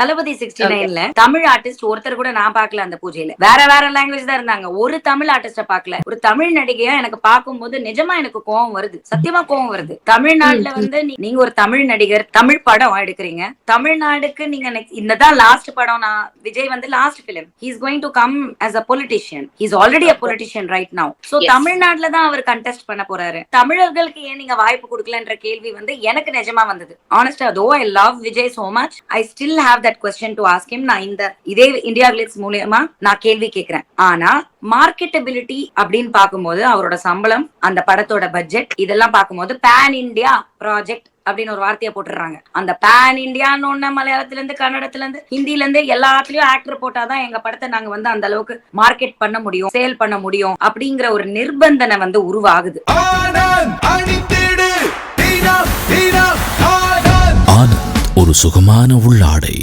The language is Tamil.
தளபதி 69ல தமிழ் ஆர்டிஸ்ட் ஒருத்தர் கூட நான் பார்க்கல அந்த பூஜையில. வேற வேற லாங்குவேஜ் தான் இருந்தாங்க. ஒரு தமிழ் ஆர்டிஸ்ட பார்க்கல. ஒரு தமிழ் நடிகையா எனக்கு பார்க்கும்போது நிஜமா எனக்கு கோவம் வருது. சத்தியமா கோவம் வருது. தமிழ்நாட்டுல வந்து நீங்க ஒரு தமிழ் நடிகர், தமிழ் படம் எடுக்கிறீங்க. தமிழ்நாடுக்கு நீங்க இந்ததான் லாஸ்ட் படம். நான் விஜய் வந்து last film. He is going to come as a politician. He is already a politician right now. So தமிழ்நாட்டுல தான் அவர் கண்டெஸ்ட் பண்ண போறாரு. தமிழர்களுக்கு ஏன் நீங்க வாய்ப்பு கொடுக்கலன்ற கேள்வி வந்து எனக்கு நிஜமா வந்தது. Honestly, though I love Vijay so much, I still have that question to ask him. நான் இதே இந்தியா கிளிட்ஸ் மூலமா நான் கேள்வி கேட்கிறேன். ஆனா மார்க்கெட்டபிலிட்டி அப்படின்னு பார்க்கும்போது அவரோட சம்பளம், அந்த படத்தோட பட்ஜெட் இதெல்லாம் பார்க்கும்போது பேன் இந்தியா ப்ராஜெக்ட் அப்படின்னு ஒரு வார்த்தையை போட்டுறாங்க. அந்த பேன் இந்தியான்னு ஒண்ணு மலையாளத்துல இருந்து, கன்னடத்துல இருந்து, ஹிந்தில இருந்து எல்லாத்துலயும் ஆக்டர் போட்டாதான் எங்க படத்தை நாங்க வந்து அந்த அளவுக்கு மார்க்கெட் பண்ண முடியும், சேல் பண்ண முடியும் அப்படிங்கிற ஒரு நிர்பந்தனை வந்து உருவாகுது. ஆனந்த் ஒரு சுகமான உள்ளாடை.